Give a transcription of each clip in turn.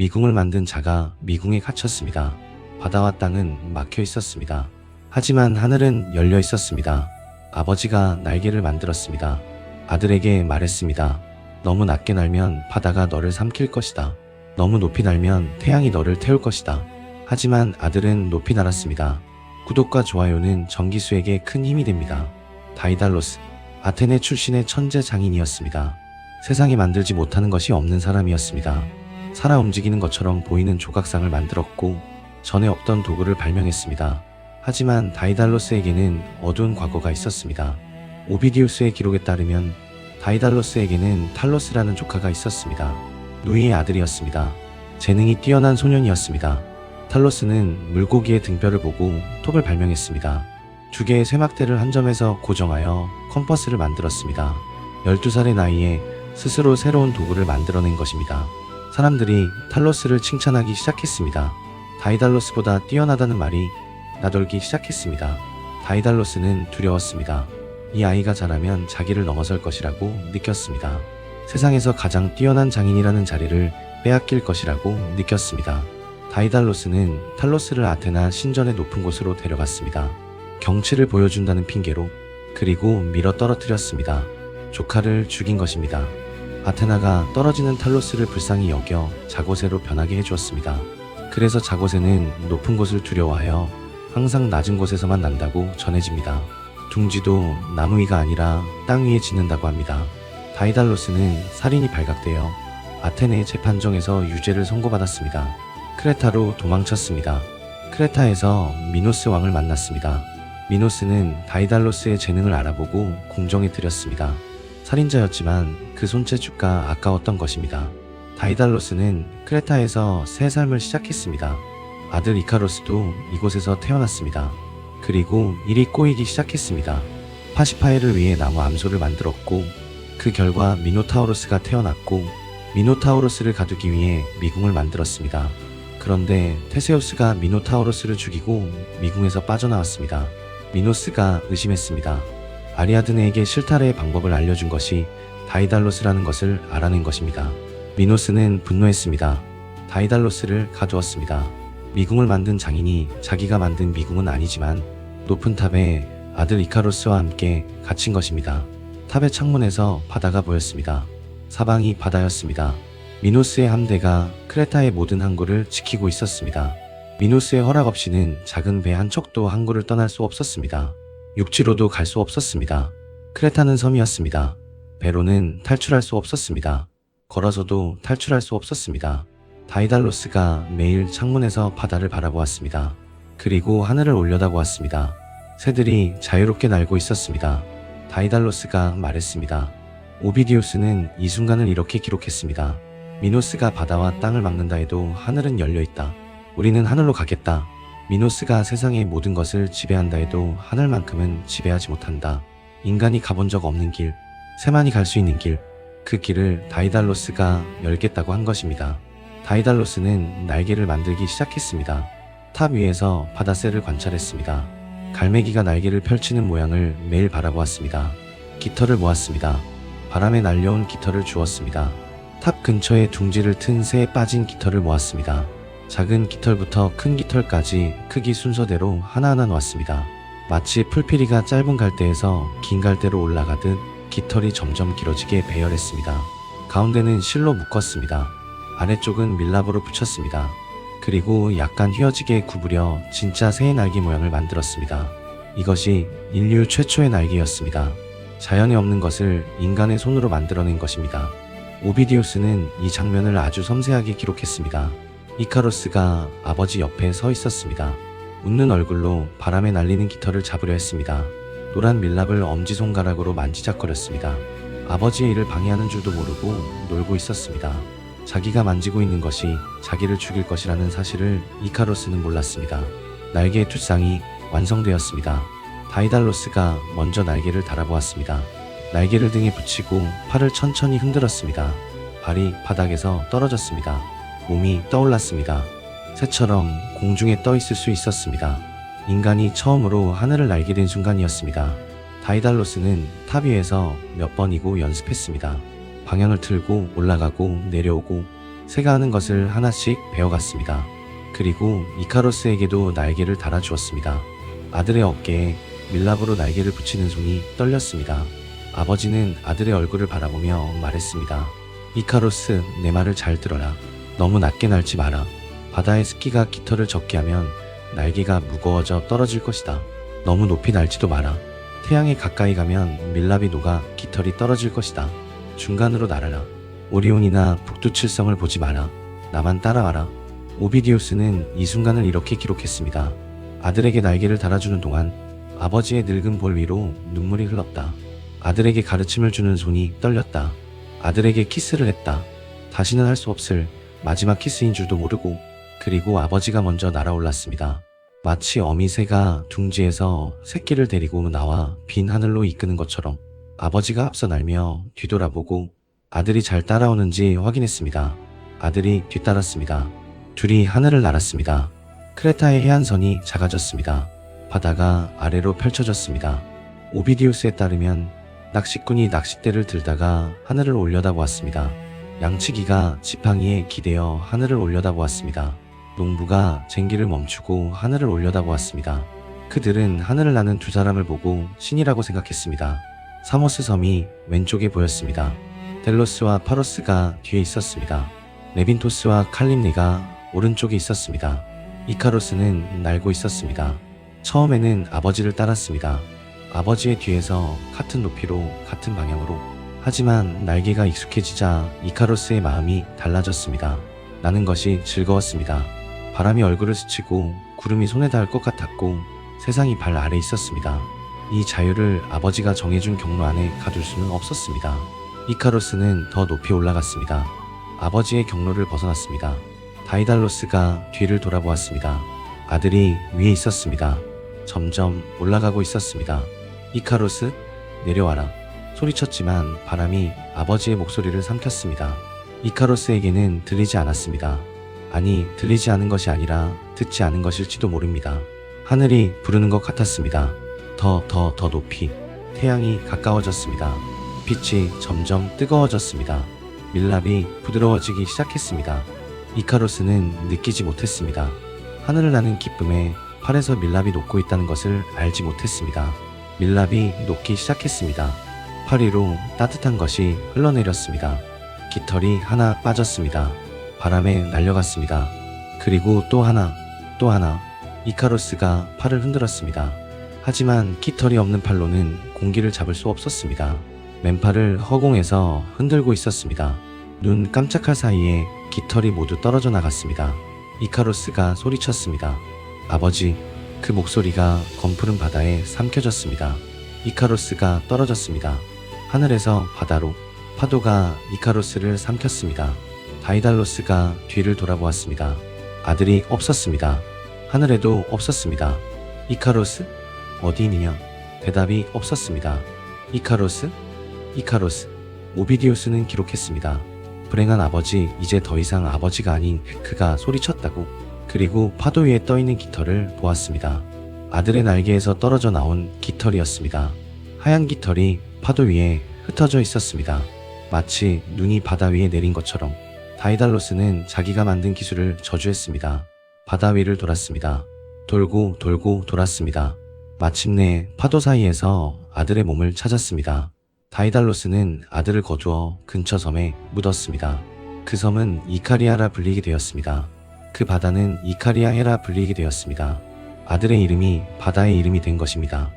미궁을 만든 자가 미궁에 갇혔습니다. 바다와 땅은 막혀 있었습니다. 하지만 하늘은 열려 있었습니다. 아버지가 날개를 만들었습니다. 아들에게 말했습니다. 너무 낮게 날면 바다가 너를 삼킬 것이다. 너무 높이 날면 태양이 너를 태울 것이다. 하지만 아들은 높이 날았습니다. 구독과 좋아요는 정기수에게 큰 힘이 됩니다. 다이달로스, 아테네 출신의 천재 장인이었습니다. 세상에 만들지 못하는 것이 없는 사람이었습니다. 살아 움직이는 것처럼 보이는 조각상을 만들었고 전에 없던 도구를 발명했습니다. 하지만 다이달로스에게는 어두운 과거가 있었습니다. 오비디우스의 기록에 따르면 다이달로스에게는 탈로스라는 조카가 있었습니다. 누이의 아들이었습니다. 재능이 뛰어난 소년이었습니다. 탈로스는 물고기의 등뼈를 보고 톱을 발명했습니다. 두 개의 쇠막대를 한 점에서 고정하여 컴퍼스를 만들었습니다. 12살의 나이에 스스로 새로운 도구를 만들어낸 것입니다. 사람들이 탈로스를 칭찬하기 시작했습니다. 다이달로스보다 뛰어나다는 말이 나돌기 시작했습니다. 다이달로스는 두려웠습니다. 이 아이가 자라면 자기를 넘어설 것이라고 느꼈습니다. 세상에서 가장 뛰어난 장인이라는 자리를 빼앗길 것이라고 느꼈습니다. 다이달로스는 탈로스를 아테나 신전의 높은 곳으로 데려갔습니다. 경치를 보여준다는 핑계로, 그리고 밀어 떨어뜨렸습니다. 조카를 죽인 것입니다. 아테나가 떨어지는 탈로스를 불쌍히 여겨 자고새로 변하게 해주었습니다. 그래서 자고새는 높은 곳을 두려워하여 항상 낮은 곳에서만 난다고 전해집니다. 둥지도 나무 위가 아니라 땅 위에 짓는다고 합니다. 다이달로스는 살인이 발각되어 아테네 재판정에서 유죄를 선고받았습니다. 크레타로 도망쳤습니다. 크레타에서 미노스 왕을 만났습니다. 미노스는 다이달로스의 재능을 알아보고 궁정에 들였습니다. 살인자였지만 그 손재주가 아까웠던 것입니다. 다이달로스는 크레타에서 새 삶을 시작했습니다. 아들 이카로스도 이곳에서 태어났습니다. 그리고 일이 꼬이기 시작했습니다. 파시파에를 위해 나무 암소를 만들었고 그 결과 미노타우로스가 태어났고 미노타우로스를 가두기 위해 미궁을 만들었습니다. 그런데 테세우스가 미노타우로스를 죽이고 미궁에서 빠져나왔습니다. 미노스가 의심했습니다. 아리아드네에게 실타래의 방법을 알려준 것이 다이달로스라는 것을 알아낸 것입니다. 미노스는 분노했습니다. 다이달로스를 가두었습니다. 미궁을 만든 장인이 자기가 만든 미궁은 아니지만 높은 탑에 아들 이카로스와 함께 갇힌 것입니다. 탑의 창문에서 바다가 보였습니다. 사방이 바다였습니다. 미노스의 함대가 크레타의 모든 항구를 지키고 있었습니다. 미노스의 허락 없이는 작은 배 한 척도 항구를 떠날 수 없었습니다. 육지로도 갈 수 없었습니다. 크레타는 섬이었습니다. 배로는 탈출할 수 없었습니다. 걸어서도 탈출할 수 없었습니다. 다이달로스가 매일 창문에서 바다를 바라보았습니다. 그리고 하늘을 올려다보았습니다. 새들이 자유롭게 날고 있었습니다. 다이달로스가 말했습니다. 오비디우스는 이 순간을 이렇게 기록했습니다. 미노스가 바다와 땅을 막는다 해도 하늘은 열려있다. 우리는 하늘로 가겠다. 미노스가 세상의 모든 것을 지배한다 해도 하늘만큼은 지배하지 못한다. 인간이 가본 적 없는 길, 새만이 갈 수 있는 길, 그 길을 다이달로스가 열겠다고 한 것입니다. 다이달로스는 날개를 만들기 시작했습니다. 탑 위에서 바다새를 관찰했습니다. 갈매기가 날개를 펼치는 모양을 매일 바라보았습니다. 깃털을 모았습니다. 바람에 날려온 깃털을 주었습니다. 탑 근처에 둥지를 튼 새에 빠진 깃털을 모았습니다. 작은 깃털부터 큰 깃털까지 크기 순서대로 하나하나 놓았습니다. 마치 풀피리가 짧은 갈대에서 긴 갈대로 올라가듯 깃털이 점점 길어지게 배열했습니다. 가운데는 실로 묶었습니다. 아래쪽은 밀랍으로 붙였습니다. 그리고 약간 휘어지게 구부려 진짜 새의 날개 모양을 만들었습니다. 이것이 인류 최초의 날개였습니다. 자연에 없는 것을 인간의 손으로 만들어낸 것입니다. 오비디우스는 이 장면을 아주 섬세하게 기록했습니다. 이카로스가 아버지 옆에 서 있었습니다. 웃는 얼굴로 바람에 날리는 깃털을 잡으려 했습니다. 노란 밀랍을 엄지손가락으로 만지작거렸습니다. 아버지의 일을 방해하는 줄도 모르고 놀고 있었습니다. 자기가 만지고 있는 것이 자기를 죽일 것이라는 사실을 이카로스는 몰랐습니다. 날개의 투쌍이 완성되었습니다. 다이달로스가 먼저 날개를 달아보았습니다. 날개를 등에 붙이고 팔을 천천히 흔들었습니다. 발이 바닥에서 떨어졌습니다. 몸이 떠올랐습니다. 새처럼 공중에 떠 있을 수 있었습니다. 인간이 처음으로 하늘을 날게 된 순간이었습니다. 다이달로스는 탑 위에서 몇 번이고 연습했습니다. 방향을 틀고 올라가고 내려오고 새가 하는 것을 하나씩 배워갔습니다. 그리고 이카로스에게도 날개를 달아주었습니다. 아들의 어깨에 밀랍으로 날개를 붙이는 손이 떨렸습니다. 아버지는 아들의 얼굴을 바라보며 말했습니다. 이카로스, 내 말을 잘 들어라. 너무 낮게 날지 마라. 바다의 습기가 깃털을 젖게 하면 날개가 무거워져 떨어질 것이다. 너무 높이 날지도 마라. 태양에 가까이 가면 밀랍이 녹아 깃털이 떨어질 것이다. 중간으로 날아라. 오리온이나 북두칠성을 보지 마라. 나만 따라와라. 오비디우스는 이 순간을 이렇게 기록했습니다. 아들에게 날개를 달아주는 동안 아버지의 늙은 볼 위로 눈물이 흘렀다. 아들에게 가르침을 주는 손이 떨렸다. 아들에게 키스를 했다. 다시는 할 수 없을 마지막 키스인 줄도 모르고, 그리고 아버지가 먼저 날아올랐습니다. 마치 어미새가 둥지에서 새끼를 데리고 나와 빈 하늘로 이끄는 것처럼 아버지가 앞서 날며 뒤돌아보고 아들이 잘 따라오는지 확인했습니다. 아들이 뒤따랐습니다. 둘이 하늘을 날았습니다. 크레타의 해안선이 작아졌습니다. 바다가 아래로 펼쳐졌습니다. 오비디우스에 따르면 낚시꾼이 낚싯대를 들다가 하늘을 올려다보았습니다. 양치기가 지팡이에 기대어 하늘을 올려다보았습니다. 농부가 쟁기를 멈추고 하늘을 올려다보았습니다. 그들은 하늘을 나는 두 사람을 보고 신이라고 생각했습니다. 사모스 섬이 왼쪽에 보였습니다. 델로스와 파로스가 뒤에 있었습니다. 레빈토스와 칼림네가 오른쪽에 있었습니다. 이카로스는 날고 있었습니다. 처음에는 아버지를 따랐습니다. 아버지의 뒤에서 같은 높이로 같은 방향으로. 하지만 날개가 익숙해지자 이카로스의 마음이 달라졌습니다. 나는 것이 즐거웠습니다. 바람이 얼굴을 스치고 구름이 손에 닿을 것 같았고 세상이 발 아래 있었습니다. 이 자유를 아버지가 정해준 경로 안에 가둘 수는 없었습니다. 이카로스는 더 높이 올라갔습니다. 아버지의 경로를 벗어났습니다. 다이달로스가 뒤를 돌아보았습니다. 아들이 위에 있었습니다. 점점 올라가고 있었습니다. 이카로스, 내려와라. 소리쳤지만 바람이 아버지의 목소리를 삼켰습니다. 이카로스에게는 들리지 않았습니다. 아니, 들리지 않은 것이 아니라 듣지 않은 것일지도 모릅니다. 하늘이 부르는 것 같았습니다. 더 높이. 태양이 가까워졌습니다. 빛이 점점 뜨거워졌습니다. 밀랍이 부드러워지기 시작했습니다. 이카로스는 느끼지 못했습니다. 하늘을 나는 기쁨에 팔에서 밀랍이 녹고 있다는 것을 알지 못했습니다. 밀랍이 녹기 시작했습니다. 팔 위로 따뜻한 것이 흘러내렸습니다. 깃털이 하나 빠졌습니다. 바람에 날려갔습니다. 그리고 또 하나. 이카로스가 팔을 흔들었습니다. 하지만 깃털이 없는 팔로는 공기를 잡을 수 없었습니다. 맨팔을 허공에서 흔들고 있었습니다. 눈 깜짝할 사이에 깃털이 모두 떨어져 나갔습니다. 이카로스가 소리쳤습니다. 아버지. 그 목소리가 검푸른 바다에 삼켜졌습니다. 이카로스가 떨어졌습니다. 하늘에서 바다로. 파도가 이카로스를 삼켰습니다. 다이달로스가 뒤를 돌아보았습니다. 아들이 없었습니다. 하늘에도 없었습니다. 이카로스? 어디 있느냐? 대답이 없었습니다. 이카로스? 오비디우스는 기록했습니다. 불행한 아버지, 이제 더 이상 아버지가 아닌 그가 소리쳤다고. 그리고 파도 위에 떠있는 깃털을 보았습니다. 아들의 날개에서 떨어져 나온 깃털이었습니다. 하얀 깃털이 파도 위에 흩어져 있었습니다. 마치 눈이 바다 위에 내린 것처럼. 다이달로스는 자기가 만든 기술을 저주했습니다. 바다 위를 돌았습니다. 돌고 돌았습니다. 마침내 파도 사이에서 아들의 몸을 찾았습니다. 다이달로스는 아들을 거두어 근처 섬에 묻었습니다. 그 섬은 이카리아라 불리게 되었습니다. 그 바다는 이카리아해라 불리게 되었습니다. 아들의 이름이 바다의 이름이 된 것입니다.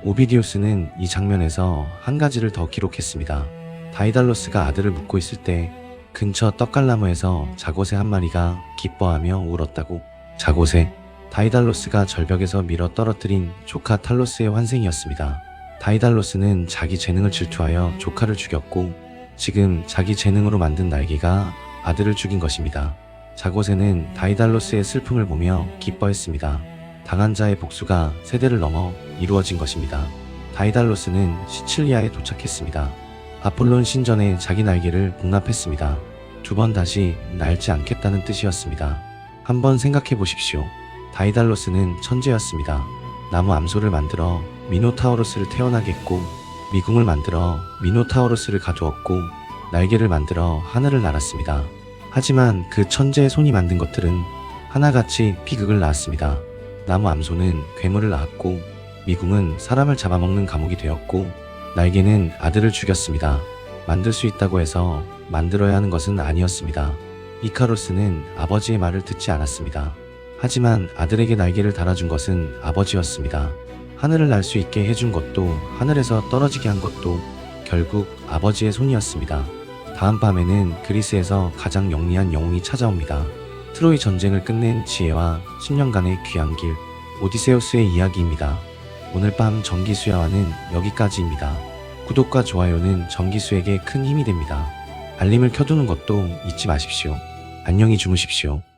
오비디우스는 이 장면에서 한 가지를 더 기록했습니다. 다이달로스가 아들을 묻고 있을 때 근처 떡갈나무에서 자고새 한 마리가 기뻐하며 울었다고. 자고새. 다이달로스가 절벽에서 밀어 떨어뜨린 조카 탈로스의 환생이었습니다. 다이달로스는 자기 재능을 질투하여 조카를 죽였고 지금 자기 재능으로 만든 날개가 아들을 죽인 것입니다. 자고새는 다이달로스의 슬픔을 보며 기뻐했습니다. 당한 자의 복수가 세대를 넘어 이루어진 것입니다. 다이달로스는 시칠리아에 도착했습니다. 아폴론 신전에 자기 날개를 복납했습니다. 두 번 다시 날지 않겠다는 뜻이었습니다. 한번 생각해 보십시오. 다이달로스는 천재였습니다. 나무 암소를 만들어 미노타우로스를 태어나게 했고 미궁을 만들어 미노타우로스를 가두었고 날개를 만들어 하늘을 날았습니다. 하지만 그 천재의 손이 만든 것들은 하나같이 비극을 낳았습니다. 나무 암소는 괴물을 낳았고 미궁은 사람을 잡아먹는 감옥이 되었고 날개는 아들을 죽였습니다. 만들 수 있다고 해서 만들어야 하는 것은 아니었습니다. 이카루스는 아버지의 말을 듣지 않았습니다. 하지만 아들에게 날개를 달아준 것은 아버지였습니다. 하늘을 날 수 있게 해준 것도 하늘에서 떨어지게 한 것도 결국 아버지의 손이었습니다. 다음 밤에는 그리스에서 가장 영리한 영웅이 찾아옵니다. 트로이 전쟁을 끝낸 지혜와 10년간의 귀한 길, 오디세우스의 이야기입니다. 오늘 밤 정기수야와는 여기까지입니다. 구독과 좋아요는 정기수에게 큰 힘이 됩니다. 알림을 켜두는 것도 잊지 마십시오. 안녕히 주무십시오.